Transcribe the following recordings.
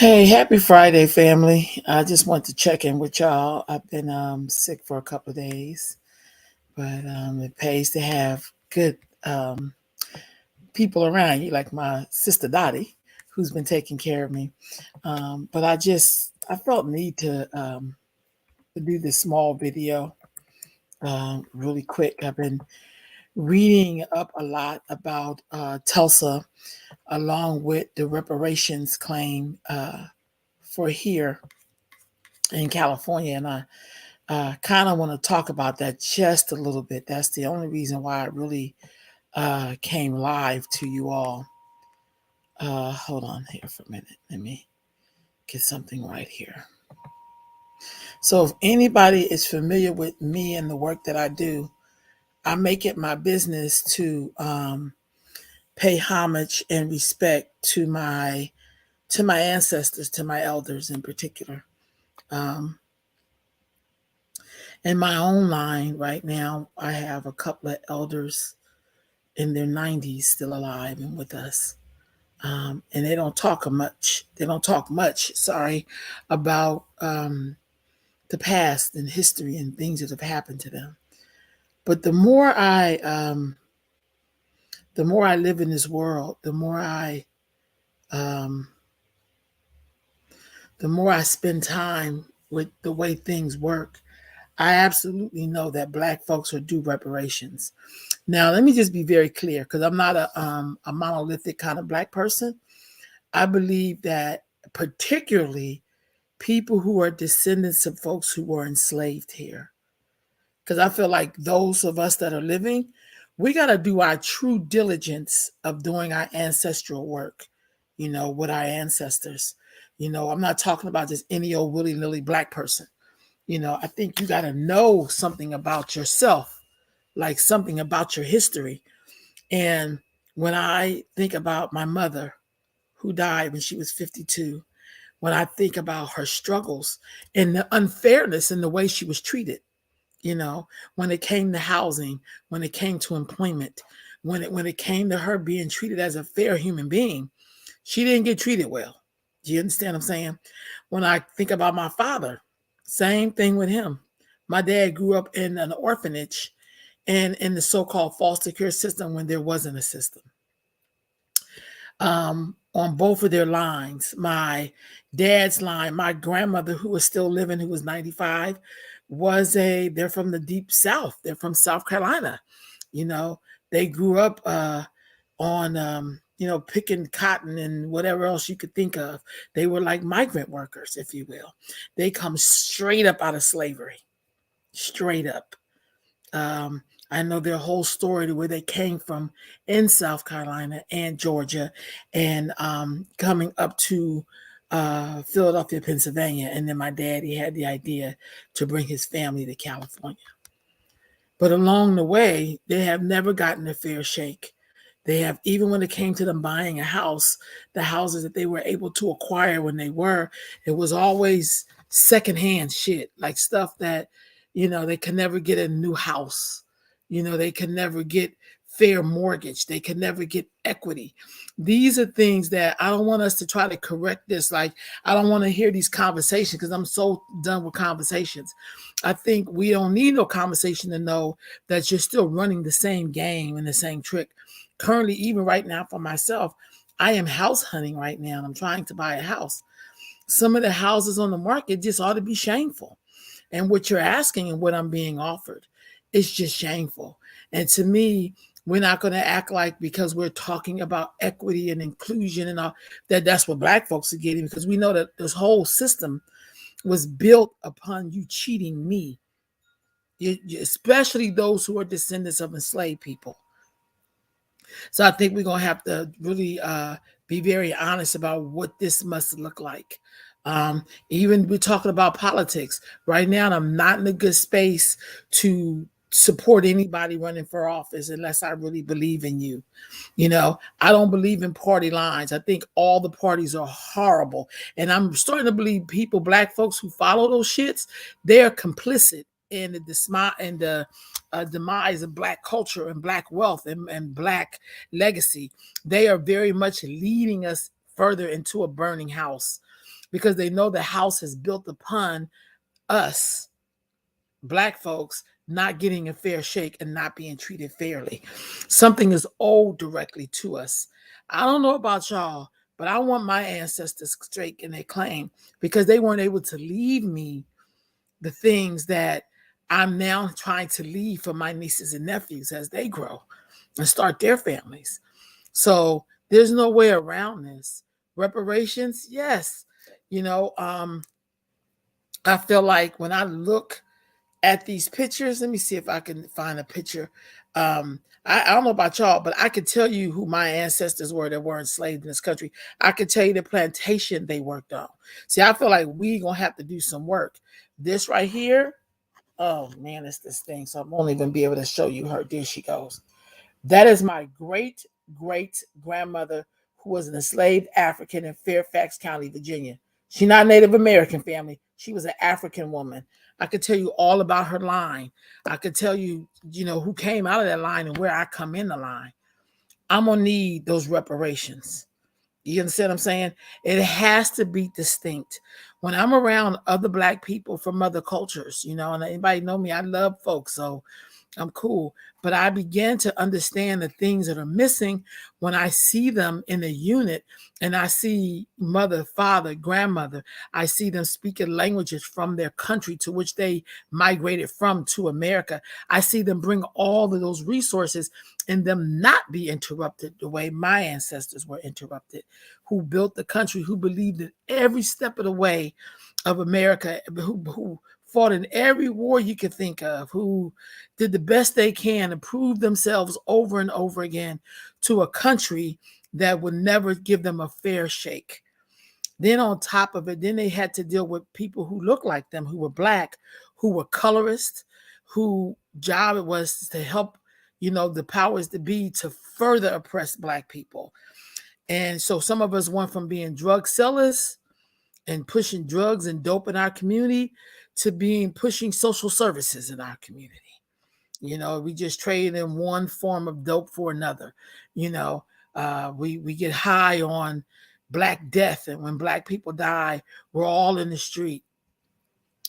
Hey, happy Friday, family. I just want to check in with y'all. I've been sick for a couple of days, but it pays to have good people around you, like my sister Dottie, who's been taking care of me. But I felt need to do this small video really quick. I've been reading up a lot about Tulsa, along with the reparations claim for here in California, and I kind of want to talk about that just a little bit. That's the only reason why I really came live to you all. Hold on here for a minute. Let me get something right here. So, if anybody is familiar with me and the work that I do, I make it my business to pay homage and respect to my ancestors, to my elders in particular. Um, in my own line right now, I have a couple of elders in their 90s still alive and with us. And they don't talk much. They don't talk much, sorry, about the past and history and things that have happened to them. But the more I live in this world, um, the more I spend time with the way things work. I absolutely know that Black folks are due reparations. Now, let me just be very clear, because I'm not a monolithic kind of Black person. I believe that particularly people who are descendants of folks who were enslaved here, because I feel like those of us that are living, we got to do our true diligence of doing our ancestral work, with our ancestors. I'm not talking about just any old willy-nilly Black person. I think you got to know something about yourself, like something about your history. And when I think about my mother, who died when she was 52, when I think about her struggles and the unfairness in the way she was treated, when it came to housing, when it came to employment, when it came to her being treated as a fair human being, she didn't get treated well. Do you understand what I'm saying? When I think about my father, same thing with him. My dad grew up in an orphanage and in the so-called foster care system when there wasn't a system. On both of their lines. My dad's line, my grandmother, who was still living, who was 95, they're from the deep South. They're from South Carolina. You know, they grew up on, picking cotton and whatever else you could think of. They were like migrant workers, if you will. They come straight up out of slavery, straight up. Um, I know their whole story to where they came from in South Carolina and Georgia, and coming up to Philadelphia, Pennsylvania. And then my daddy had the idea to bring his family to California. But along the way, they have never gotten a fair shake. They have, even when it came to them buying a house, the houses that they were able to acquire when it was always secondhand shit, like stuff that, they can never get a new house. They can never get fair mortgage. They can never get equity. These are things that I don't want us to try to correct this. Like, I don't want to hear these conversations because I'm so done with conversations. I think we don't need no conversation to know that you're still running the same game and the same trick. Currently, even right now for myself, I am house hunting right now and I'm trying to buy a house. Some of the houses on the market just ought to be shameful. And what you're asking and what I'm being offered is just shameful. And to me, we're not going to act like because we're talking about equity and inclusion and all that's what Black folks are getting, because we know that this whole system was built upon you cheating me, especially those who are descendants of enslaved people. So I think we're going to have to really be very honest about what this must look like. Even we're talking about politics right now, and I'm not in a good space to support anybody running for office unless I really believe in you. I don't believe in party lines. I think all the parties are horrible. And I'm starting to believe Black folks who follow those shits, they're complicit in the demise of Black culture and Black wealth and Black legacy. They are very much leading us further into a burning house. because they know the house is built upon us, Black folks, not getting a fair shake and not being treated fairly. Something is owed directly to us. I don't know about y'all, but I want my ancestors straight in their claim, because they weren't able to leave me the things that I'm now trying to leave for my nieces and nephews as they grow and start their families. So there's no way around this. Reparations, yes. I feel like when I look at these pictures, let me see if I can find a picture. I don't know about y'all, but I can tell you who my ancestors were that were enslaved in this country. I can tell you the plantation they worked on. See, I feel like we gonna have to do some work. This right here, oh man, it's this thing. So I won't even be able to show you her. There she goes. That is my great great grandmother, who was an enslaved African in Fairfax County, Virginia. She's not Native American family. She was an African woman. I could tell you all about her line. I could tell you, who came out of that line and where I come in the line. I'm going to need those reparations. You understand what I'm saying? It has to be distinct. When I'm around other Black people from other cultures, and anybody know me, I love folks, so I'm cool. But I began to understand the things that are missing when I see them in a unit, and I see mother, father, grandmother. I see them speaking languages from their country to which they migrated from to America. I see them bring all of those resources and them not be interrupted the way my ancestors were interrupted, who built the country, who believed that every step of the way of America, who fought in every war you could think of, who did the best they can to prove themselves over and over again to a country that would never give them a fair shake. Then on top of it, then they had to deal with people who looked like them, who were Black, who were colorists, whose job it was to help, the powers that be to further oppress Black people. And so some of us went from being drug sellers and pushing drugs and dope in our community to pushing social services in our community. We just trade in one form of dope for another. We get high on Black death, and when Black people die, we're all in the street.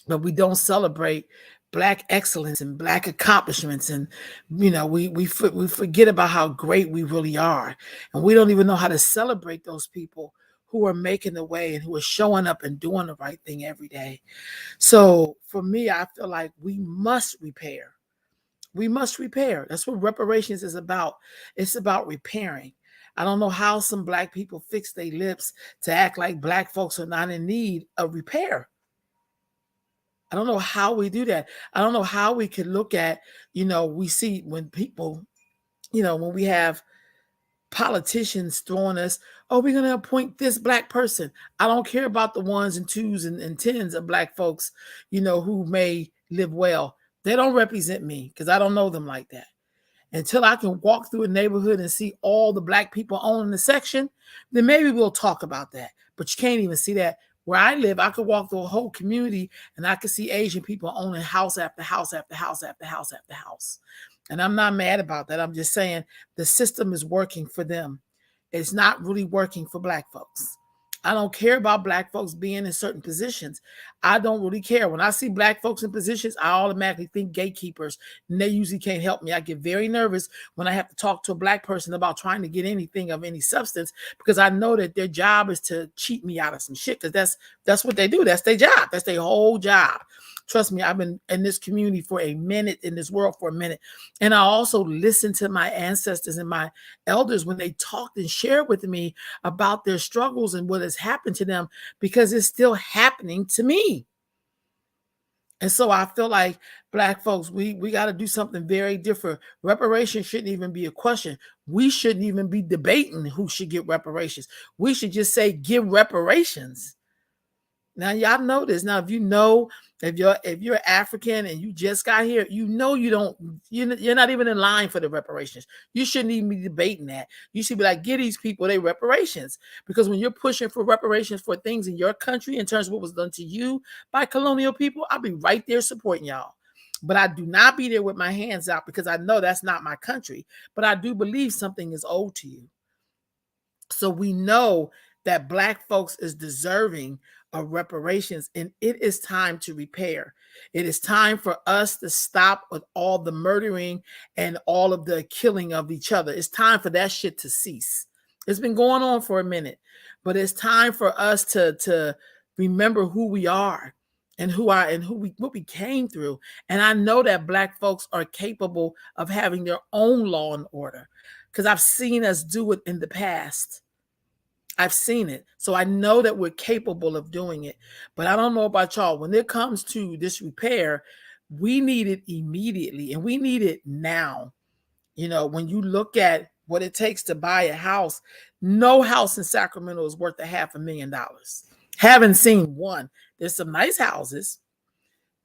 But we don't celebrate Black excellence and Black accomplishments, and we forget about how great we really are, and we don't even know how to celebrate those people who are making the way and who are showing up and doing the right thing every day. So for me, I feel like we must repair. We must repair. That's what reparations is about. It's about repairing. I don't know how some Black people fix their lips to act like Black folks are not in need of repair. I don't know how we do that. I don't know how we could look at, we see when people, when we have politicians throwing us, oh, we're going to appoint this Black person. I don't care about the ones and twos and tens of Black folks, who may live well. They don't represent me because I don't know them like that. Until I can walk through a neighborhood and see all the Black people owning the section, then maybe we'll talk about that. But you can't even see that. Where I live, I could walk through a whole community and I could see Asian people owning house after house after house after house after house. And I'm not mad about that. I'm just saying the system is working for them. It's not really working for Black folks. I don't care about Black folks being in certain positions. I don't really care. When I see Black folks in positions, I automatically think gatekeepers, and they usually can't help me. I get very nervous when I have to talk to a Black person about trying to get anything of any substance, because I know that their job is to cheat me out of some shit, because that's what they do. That's their job. That's their whole job. Trust me, I've been in this community for a minute, in this world for a minute. And I also listened to my ancestors and my elders when they talked and shared with me about their struggles and what has happened to them, because it's still happening to me. And so I feel like Black folks, we got to do something very different. Reparations shouldn't even be a question. We shouldn't even be debating who should get reparations. We should just say, give reparations. Now, y'all know this. Now, if you're African and you just got here, you're not even in line for the reparations. You shouldn't even be debating that. You should be like, give these people their reparations. Because when you're pushing for reparations for things in your country in terms of what was done to you by colonial people, I'll be right there supporting y'all. But I do not be there with my hands out, because I know that's not my country. But I do believe something is owed to you. So we know that Black folks is deserving of reparations, and it is time to repair. It is time for us to stop with all the murdering and all of the killing of each other. It's time for that shit to cease. It's been going on for a minute, but it's time for us to remember who we are and what we came through. And I know that Black folks are capable of having their own law and order because I've seen us do it in the past. I've seen it. So I know that we're capable of doing it. But I don't know about y'all. When it comes to this repair, we need it immediately and we need it now. You know, when you look at what it takes to buy a house, no house in Sacramento is worth $500,000. Haven't seen one. There's some nice houses,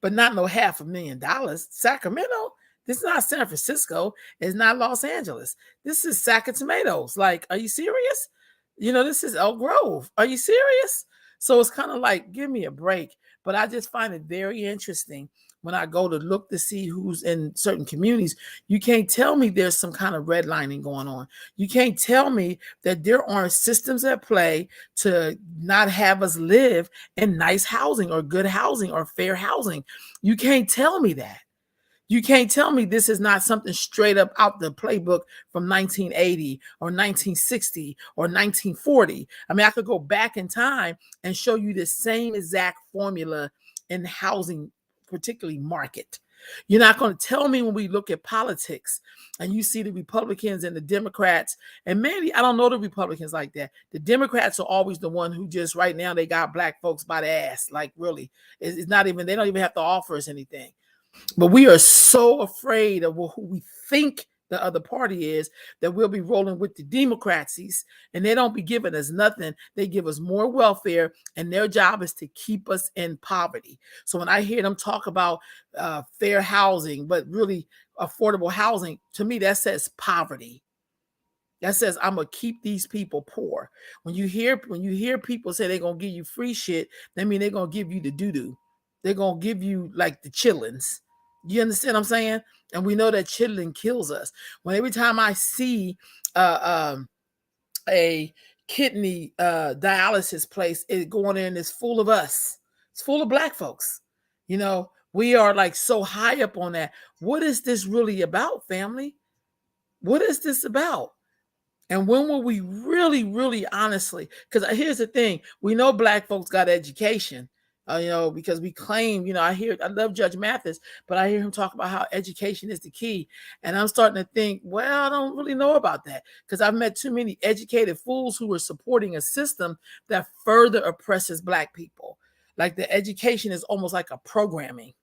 but not no $500,000. Sacramento, this is not San Francisco. It's not Los Angeles. This is Sack of Tomatoes. Like, are you serious? You know, this is Elk Grove. Are you serious? So it's kind of like, give me a break. But I just find it very interesting when I go to look to see who's in certain communities. You can't tell me there's some kind of redlining going on. You can't tell me that there aren't systems at play to not have us live in nice housing or good housing or fair housing. You can't tell me that. You can't tell me this is not something straight up out the playbook from 1980 or 1960 or 1940. I mean, I could go back in time and show you the same exact formula in housing, particularly market. You're not going to tell me when we look at politics and you see the Republicans and the Democrats, and maybe I don't know the Republicans like that. The Democrats are always the one who just right now they got Black folks by the ass. Like really, it's not even, they don't even have to offer us anything. But we are so afraid of who we think the other party is that we'll be rolling with the Democracies and they don't be giving us nothing. They give us more welfare and their job is to keep us in poverty. So when I hear them talk about fair housing, but really affordable housing, to me, that says poverty. That says I'm gonna keep these people poor. When you hear people say they're gonna give you free shit, that mean they're gonna give you the doo-doo. They're gonna give you like the chitlins. You understand what I'm saying? And we know that chitlin kills us. When every time I see a kidney dialysis place, it going in, it's full of us. It's full of Black folks. You know, we are like so high up on that. What is this really about, family? What is this about? And when will we really, really honestly, because here's the thing, we know Black folks got education, you know, because we claim, you know, I love Judge Mathis, but I hear him talk about how education is the key. And I'm starting to think, well, I don't really know about that because I've met too many educated fools who are supporting a system that further oppresses Black people. Like the education is almost like a programming.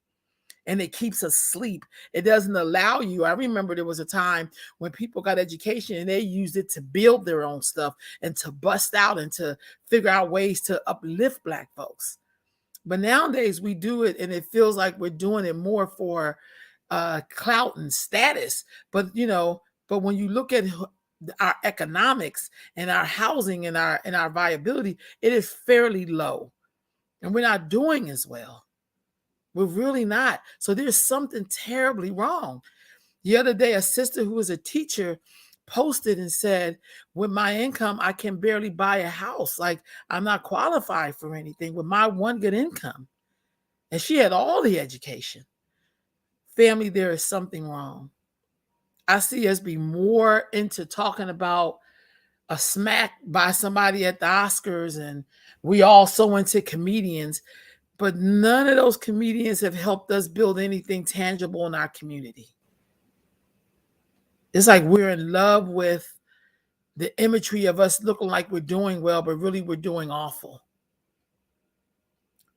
And it keeps us asleep. It doesn't allow you. I remember there was a time when people got education and they used it to build their own stuff and to bust out and to figure out ways to uplift Black folks. But nowadays we do it and it feels like we're doing it more for clout and status. But you know, but when you look at our economics and our housing and our viability, it is fairly low. And we're not doing as well. We're really not. So there's something terribly wrong. The other day, a sister who was a teacher posted and said, with my income, I can barely buy a house. Like I'm not qualified for anything with my one good income. And she had all the education. Family, there is something wrong. I see us be more into talking about a smack by somebody at the Oscars, and we all so into comedians. But none of those comedians have helped us build anything tangible in our community. It's like we're in love with the imagery of us looking like we're doing well, but really we're doing awful.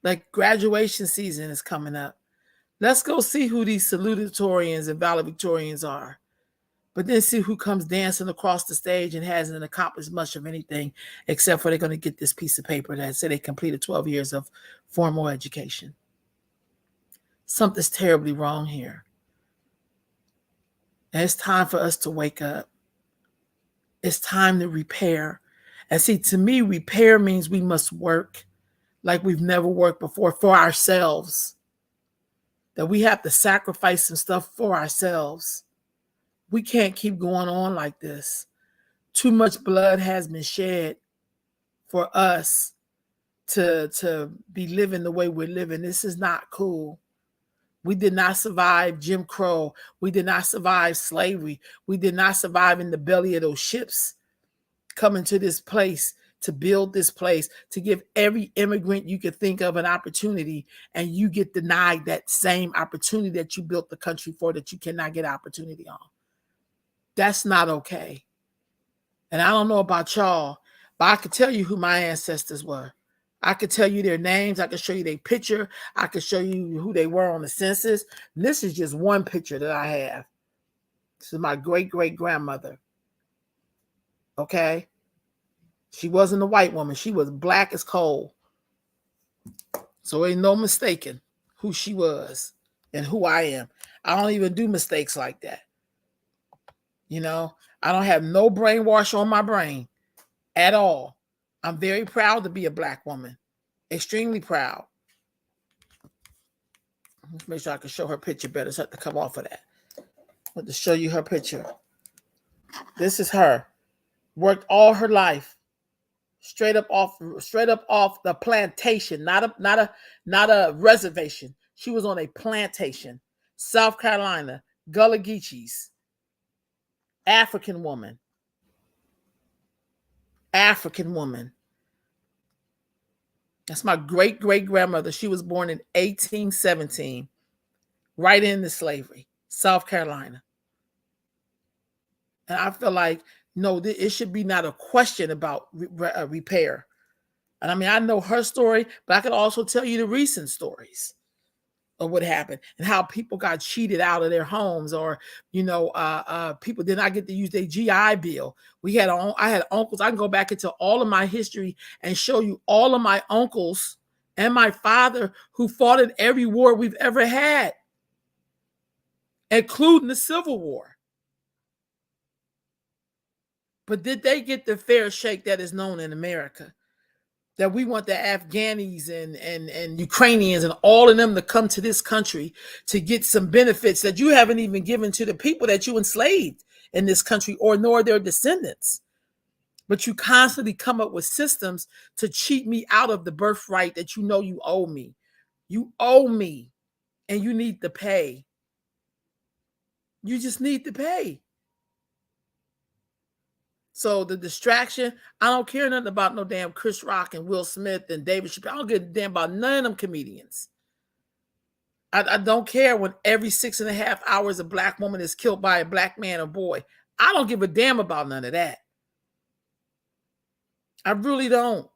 Like graduation season is coming up. Let's go see who these salutatorians and valedictorians are. But then see who comes dancing across the stage and hasn't accomplished much of anything except for they're going to get this piece of paper that said they completed 12 years of formal education. Something's terribly wrong here. And it's time for us to wake up. It's time to repair. And see, to me, repair means we must work like we've never worked before for ourselves. That we have to sacrifice some stuff for ourselves. We can't keep going on like this. Too much blood has been shed for us to be living the way we're living. This is not cool. We did not survive Jim Crow. We did not survive slavery. We did not survive in the belly of those ships coming to this place to build this place, to give every immigrant you could think of an opportunity, and you get denied that same opportunity that you built the country for, that you cannot get opportunity on. That's not okay. And I don't know about y'all, but I could tell you who my ancestors were. I could tell you their names. I could show you their picture. I could show you who they were on the census. And this is just one picture that I have. This is my great-great-grandmother. Okay? She wasn't a white woman. She was black as coal. So ain't no mistaking who she was and who I am. I don't even do mistakes like that. You know, I don't have no brainwash on my brain at all. I'm very proud to be a black woman. Extremely proud. Let's make sure I can show her picture better. So I have to come off of that. I want to show you her picture. This is her. Worked all her life. Straight up off the plantation, not a reservation. She was on a plantation, South Carolina, Gullah Geechees, African woman. That's my great-great-grandmother. She was born in 1817, right into slavery, South Carolina. And I feel like, no, it should be not a question about repair. And I mean, I know her story, but I could also tell you the recent stories of what happened and how people got cheated out of their homes, or, you know, people did not get to use their GI Bill. I had uncles. I can go back into all of my history and show you all of my uncles and my father who fought in every war we've ever had, including the Civil War. But did they get the fair shake that is known in America? That we want the Afghanis and Ukrainians and all of them to come to this country to get some benefits that you haven't even given to the people that you enslaved in this country, or nor their descendants. But you constantly come up with systems to cheat me out of the birthright that you know you owe me. You owe me, and you need to pay. You just need to pay. So the distraction, I don't care nothing about no damn Chris Rock and Will Smith and David Chappelle. I don't give a damn about none of them comedians. I don't care when every 6.5 hours a black woman is killed by a black man or boy. I don't give a damn about none of that. I really don't.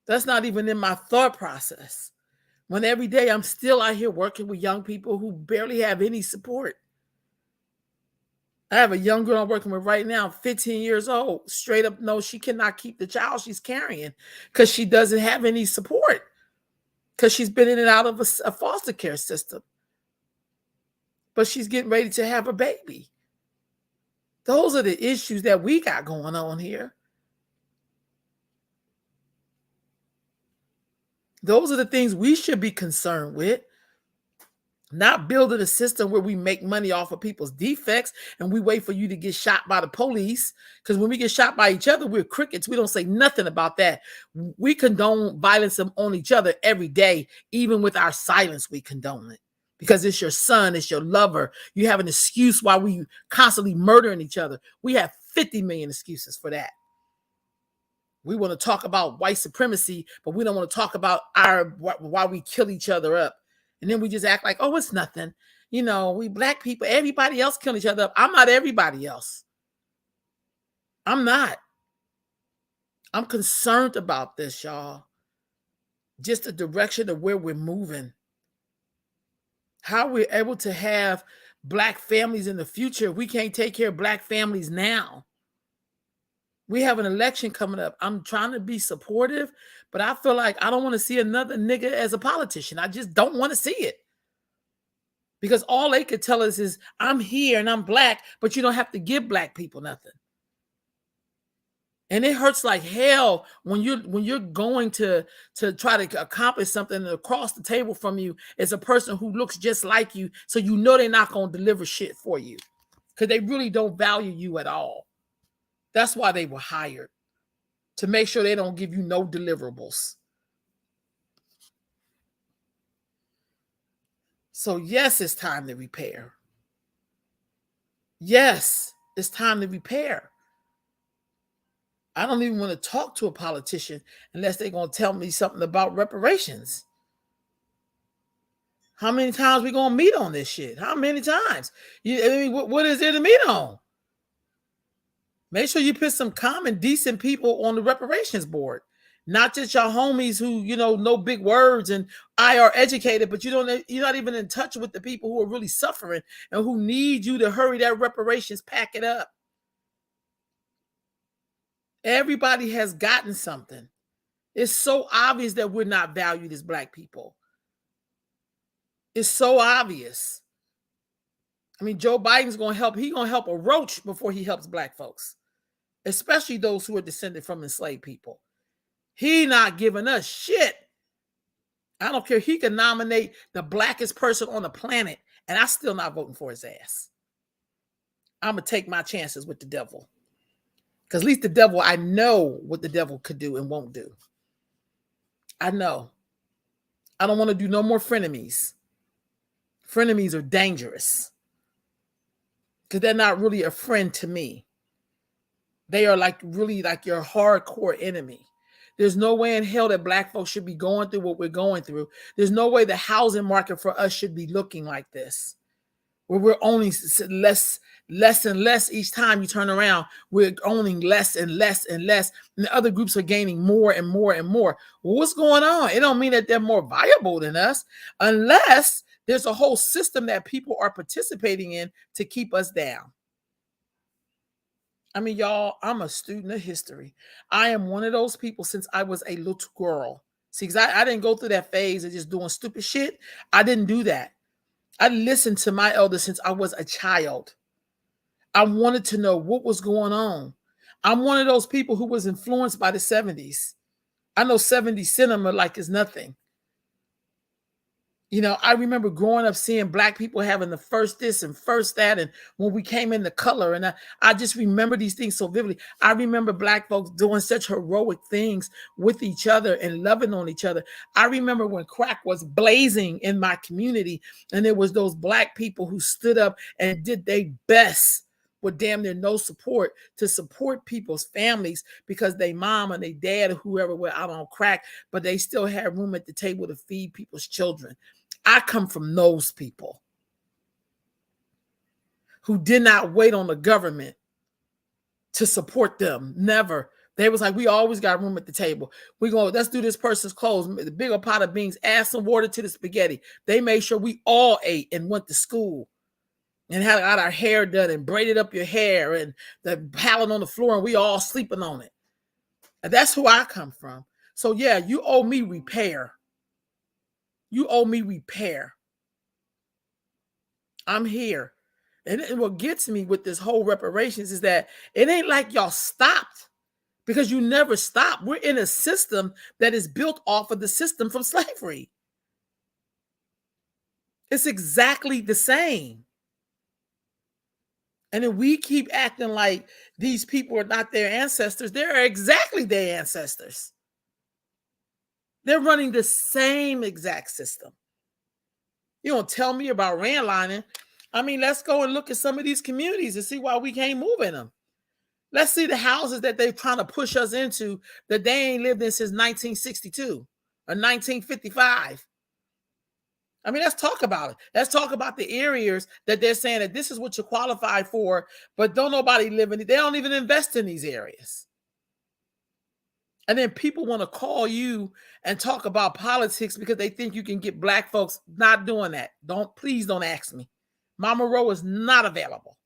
That's not even in my thought process. When every day I'm still out here working with young people who barely have any support. I have a young girl I'm working with right now, 15 years old, straight up knows she cannot keep the child she's carrying because she doesn't have any support, because she's been in and out of a foster care system. But she's getting ready to have a baby. Those are the issues that we got going on here. Those are the things we should be concerned with. Not building a system where we make money off of people's defects and we wait for you to get shot by the police. Because when we get shot by each other, we're crickets. We don't say nothing about that. We condone violence on each other every day. Even with our silence, we condone it. Because it's your son, it's your lover. You have an excuse why we constantly murdering each other. We have 50 million excuses for that. We want to talk about white supremacy, but we don't want to talk about why we kill each other up. And then we just act like, oh, it's nothing. You know, we black people, everybody else killing each other up. I'm not everybody else. I'm not. I'm concerned about this, y'all. Just the direction of where we're moving. How we're able to have black families in the future. We can't take care of black families now. We have an election coming up. I'm trying to be supportive, but I feel like I don't want to see another nigga as a politician. I just don't want to see it. Because all they could tell us is, I'm here and I'm black, but you don't have to give black people nothing. And it hurts like hell when you're going to try to accomplish something, and across the table from you is a person who looks just like you, so you know they're not going to deliver shit for you because they really don't value you at all. That's why they were hired, to make sure they don't give you no deliverables. So yes, it's time to repair. Yes, it's time to repair. I don't even want to talk to a politician unless they're going to tell me something about reparations. How many times we going to meet on this shit? How many times? What is there to meet on? Make sure you put some common, decent people on the reparations board. Not just your homies who, know big words and are educated, but you're not even in touch with the people who are really suffering and who need you to hurry that reparations pack it up. Everybody has gotten something. It's so obvious that we're not valued as Black people. It's so obvious. I mean, Joe Biden's going to help. He's going to help a roach before he helps Black folks, especially those who are descended from enslaved people. He not giving us shit. I don't care. He can nominate the blackest person on the planet, and I'm still not voting for his ass. I'm going to take my chances with the devil. Because at least the devil, I know what the devil could do and won't do. I know. I don't want to do no more frenemies. Frenemies are dangerous. Because they're not really a friend to me. They are really like your hardcore enemy. There's no way in hell that Black folks should be going through what we're going through. There's no way the housing market for us should be looking like this, where we're owning less and less each time you turn around. We're owning less and less and less, and the other groups are gaining more and more and more. Well, what's going on? It don't mean that they're more viable than us, unless there's a whole system that people are participating in to keep us down. I mean, y'all, I'm a student of history. I am one of those people since I was a little girl. See, because I didn't go through that phase of just doing stupid shit. I didn't do that. I listened to my elders since I was a child. I wanted to know what was going on. I'm one of those people who was influenced by the 70s. I know 70s cinema like it's nothing. I remember growing up seeing Black people having the first this and first that, and when we came into color, and I just remember these things so vividly. I remember Black folks doing such heroic things with each other and loving on each other. I remember when crack was blazing in my community, and there was those Black people who stood up and did their best with damn near no support to support people's families because they mom and they dad or whoever were out on crack, but they still had room at the table to feed people's children. I come from those people who did not wait on the government to support them. Never. They was like, we always got room at the table. Let's do this person's clothes, the bigger pot of beans, add some water to the spaghetti. They made sure we all ate and went to school and had our hair done and braided up your hair and the pallet on the floor and we all sleeping on it. And that's who I come from. So yeah, you owe me repair. You owe me repair. I'm here. And what gets me with this whole reparations is that it ain't like y'all stopped, because you never stop. We're in a system that is built off of the system from slavery. It's exactly the same. And then we keep acting like these people are not their ancestors. They're exactly their ancestors. They're running the same exact system. You don't tell me about redlining. I mean, let's go and look at some of these communities and see why we can't move in them. Let's see the houses that they're trying to push us into that they ain't lived in since 1962 or 1955. I mean, let's talk about it. Let's talk about the areas that they're saying that this is what you qualify for, but don't nobody live in it. They don't even invest in these areas. And then people want to call you and talk about politics because they think you can get Black folks. Not doing that. Please don't ask me. Mama Rowe is not available.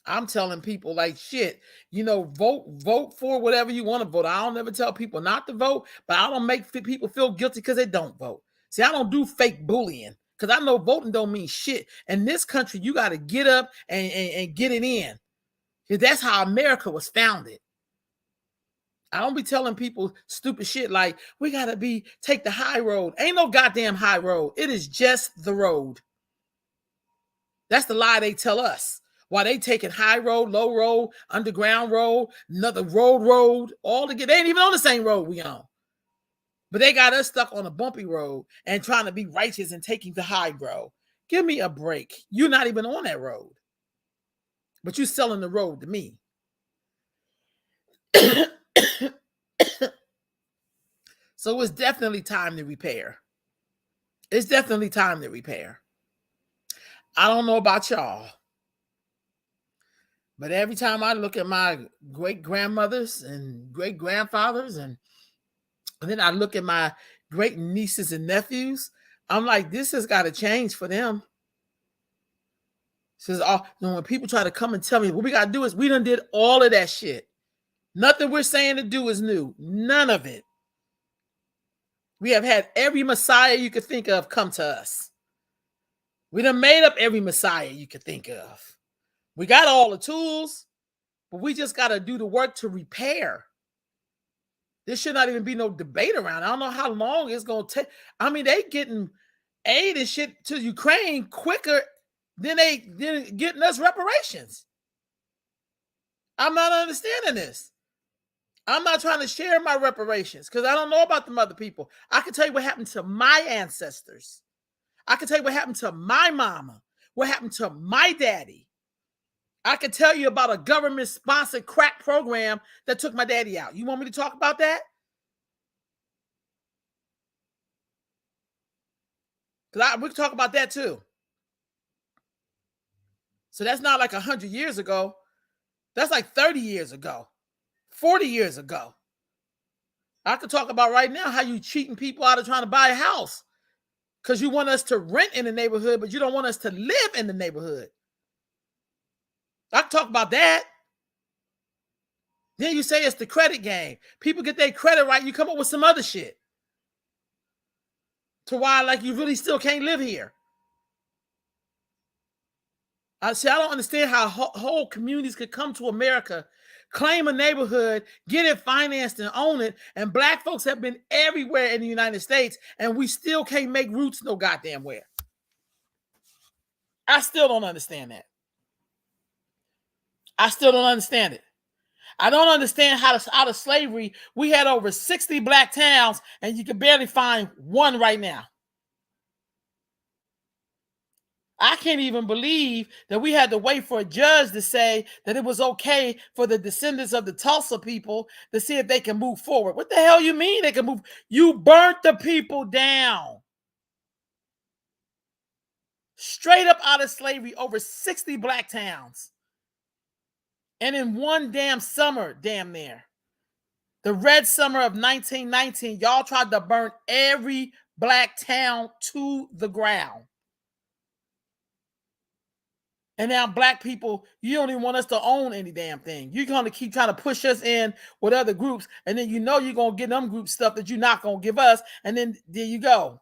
I'm telling people like shit, vote for whatever you want to vote. I don't ever tell people not to vote, but I don't make people feel guilty because they don't vote. See, I don't do fake bullying because I know voting don't mean shit. In this country, you got to get up and get it in. That's how America was founded. I don't be telling people stupid shit like we got to take the high road. Ain't no goddamn high road. It is just the road. That's the lie they tell us. While they taking high road, low road, underground road, another road, all together. They ain't even on the same road we on. But they got us stuck on a bumpy road and trying to be righteous and taking the high road. Give me a break. You're not even on that road. But you're selling the road to me. So it's definitely time to repair. It's definitely time to repair. I don't know about y'all, but every time I look at my great grandmothers and great grandfathers, and then I look at my great nieces and nephews, I'm like, this has got to change for them. Says, oh, when people try to come and tell me what we got to do is we done did all of that shit. Nothing we're saying to do is new. None of it. We have had every Messiah you could think of come to us. We done made up every Messiah you could think of. We got all the tools, but we just got to do the work to repair. There should not even be no debate around it. I don't know how long it's going to take. I mean, they getting aid and shit to Ukraine quicker than they getting us reparations. I'm not understanding this. I'm not trying to share my reparations because I don't know about them other people. I can tell you what happened to my ancestors. I can tell you what happened to my mama, what happened to my daddy. I can tell you about a government-sponsored crack program that took my daddy out. You want me to talk about that? Because we can talk about that too. So that's not like 100 years ago. That's like 30 years ago, 40 years ago. I could talk about right now how you cheating people out of trying to buy a house because you want us to rent in the neighborhood, but you don't want us to live in the neighborhood. I can talk about that. Then you say it's the credit game. People get their credit right. You come up with some other shit to why like you really still can't live here. I don't understand how whole communities could come to America, claim a neighborhood, get it financed and own it, and black folks have been everywhere in the United States, and we still can't make roots no goddamn where. I still don't understand that. I still don't understand it. I don't understand how out of slavery, we had over 60 black towns, and you can barely find one right now. I can't even believe that we had to wait for a judge to say that it was okay for the descendants of the Tulsa people to see if they can move forward. What the hell you mean they can move? You burnt the people down. Straight up out of slavery, over 60 black towns. And in one damn summer, damn near. The Red Summer of 1919, y'all tried to burn every black town to the ground. And now black people, you don't even want us to own any damn thing. You're going to keep trying to push us in with other groups. And then you know you're going to get them group stuff that you're not going to give us. And then there you go.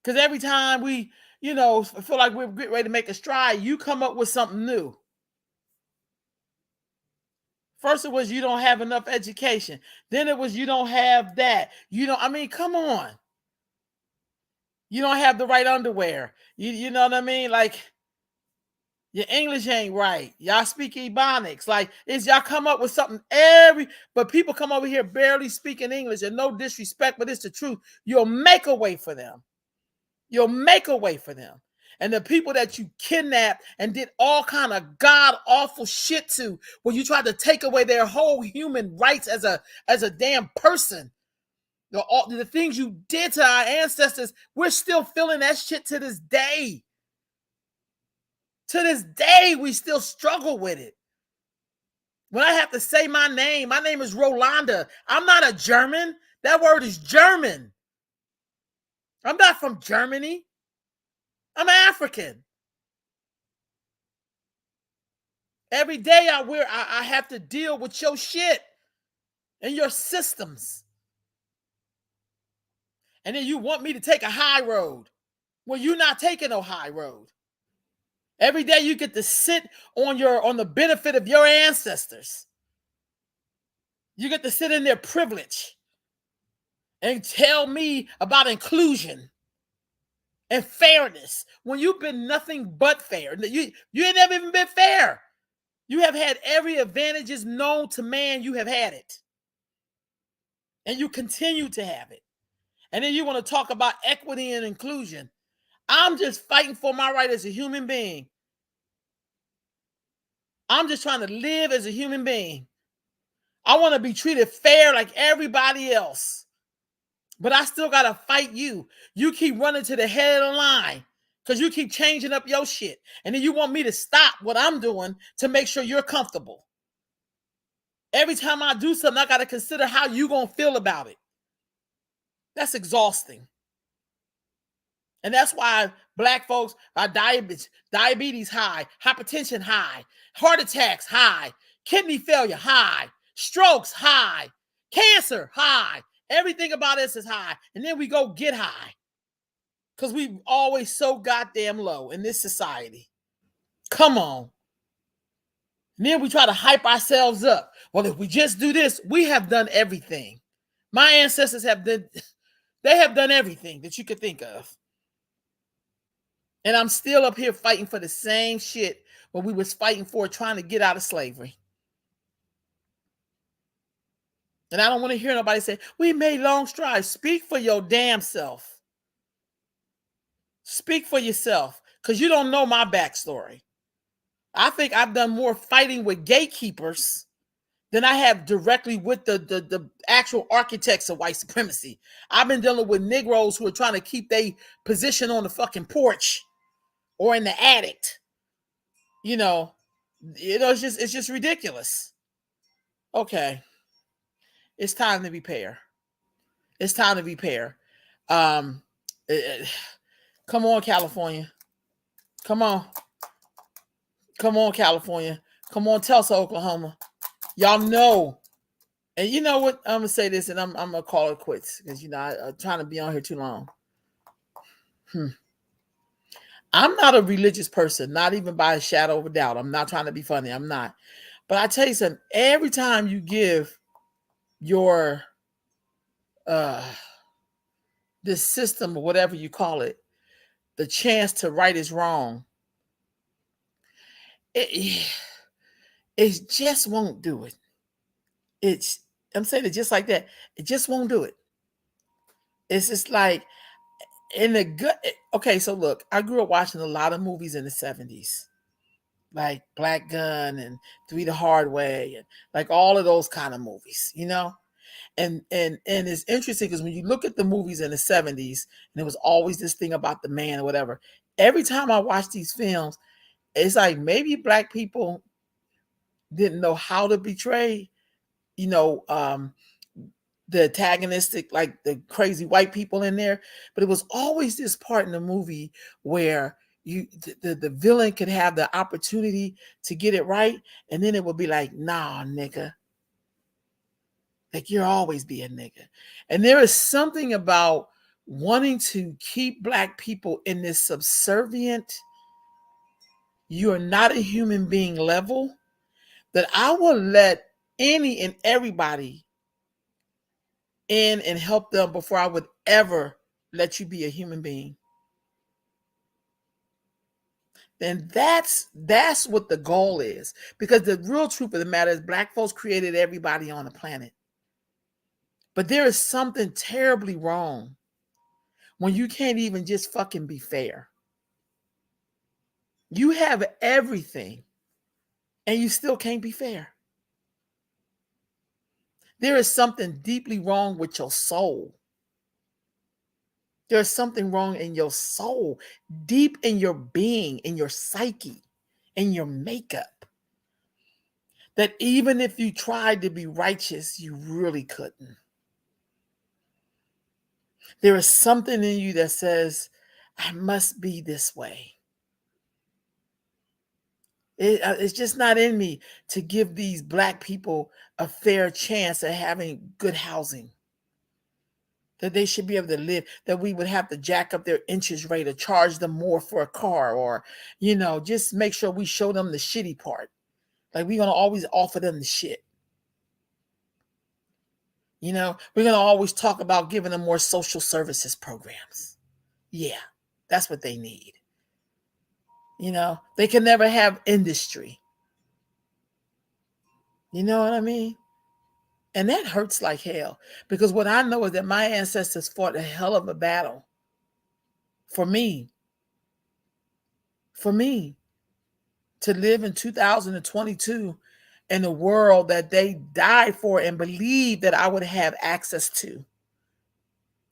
Because every time we, feel like we're getting ready to make a stride, you come up with something new. First it was you don't have enough education. Then it was you don't have that. Come on. You don't have the right underwear. You know what I mean? Like, your English ain't right. Y'all speak Ebonics. Like, y'all come up with something but people come over here barely speaking English, and no disrespect, but it's the truth. You'll make a way for them. You'll make a way for them. And the people that you kidnapped and did all kind of god-awful shit to, where you tried to take away their whole human rights as a damn person. The things you did to our ancestors, we're still feeling that shit to this day. To this day, we still struggle with it. When I have to say my name is Rolanda. I'm not a German. That word is German. I'm not from Germany. I'm African. Every day I have to deal with your shit and your systems. And then you want me to take a high road. Well, you're not taking no high road. Every day you get to sit on the benefit of your ancestors. You get to sit in their privilege and tell me about inclusion and fairness when you've been nothing but fair. You ain't never even been fair. You have had every advantages known to man. You have had it. and you continue to have it. And then you want to talk about equity and inclusion. I'm just fighting for my right as a human being. I'm just trying to live as a human being. I want to be treated fair like everybody else. But I still got to fight you. You keep running to the head of the line because you keep changing up your shit. And then you want me to stop what I'm doing to make sure you're comfortable. Every time I do something, I got to consider how you going to feel about it. That's exhausting. And that's why Black folks are diabetes high, hypertension high, heart attacks high, kidney failure high, strokes high, cancer high. Everything about us is high. And then we go get high because we always so goddamn low in this society. Come on. And then we try to hype ourselves up. Well, if we just do this, we have done everything. My ancestors they have done everything that you could think of. And I'm still up here fighting for the same shit what we was fighting for, trying to get out of slavery. And I don't want to hear nobody say, we made long strides. Speak for your damn self. Speak for yourself, because you don't know my backstory. I think I've done more fighting with gatekeepers than I have directly with the actual architects of white supremacy. I've been dealing with Negroes who are trying to keep their position on the fucking porch or in the attic. It's just ridiculous. Okay. It's time to repair. It's time to repair. Come on, California. Come on. Come on, California. Come on, Tulsa, Oklahoma. Y'all know. And you know what? I'm going to say this and I'm going to call it quits because, I'm trying to be on here too long. I'm not a religious person, not even by a shadow of a doubt. I'm not trying to be funny. I'm not. But I tell you something, every time you give your this system or whatever you call it, the chance to right is wrong, it just won't do it. I'm saying it just like that. It just won't do it. It's just like in the good. Okay, so look, I grew up watching a lot of movies in the 70s, like Black Gun and Three the Hard Way, and like all of those kind of movies, And it's interesting because when you look at the movies in the 70s, and there was always this thing about the man or whatever. Every time I watch these films, it's like maybe Black people didn't know how to betray, the antagonistic, like the crazy white people in there. But it was always this part in the movie where the villain could have the opportunity to get it right, and then it would be like, nah, nigga. Like, you'll always be a nigga. And there is something about wanting to keep Black people in this subservient, you're not a human being level, that I will let any and everybody in and help them before I would ever let you be a human being. Then that's what the goal is. Because the real truth of the matter is Black folks created everybody on the planet. But there is something terribly wrong when you can't even just fucking be fair. You have everything and you still can't be fair. There is something deeply wrong with your soul. There's something wrong in your soul, deep in your being, in your psyche, in your makeup, that even if you tried to be righteous, you really couldn't. There is something in you that says, I must be this way. It's just not in me to give these Black people a fair chance at having good housing. That they should be able to live, that we would have to jack up their interest rate or charge them more for a car, or, just make sure we show them the shitty part. Like, we're going to always offer them the shit. We're going to always talk about giving them more social services programs. Yeah, that's what they need. They can never have industry. You know what I mean? And that hurts like hell, because what I know is that my ancestors fought a hell of a battle for me to live in 2022 in a world that they died for and believed that I would have access to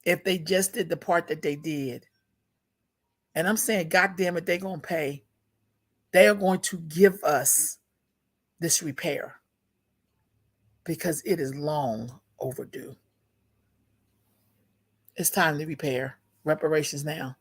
if they just did the part that they did. And I'm saying, God damn it, they're going to pay. They are going to give us this repair because it is long overdue. It's time to repair. Reparations now.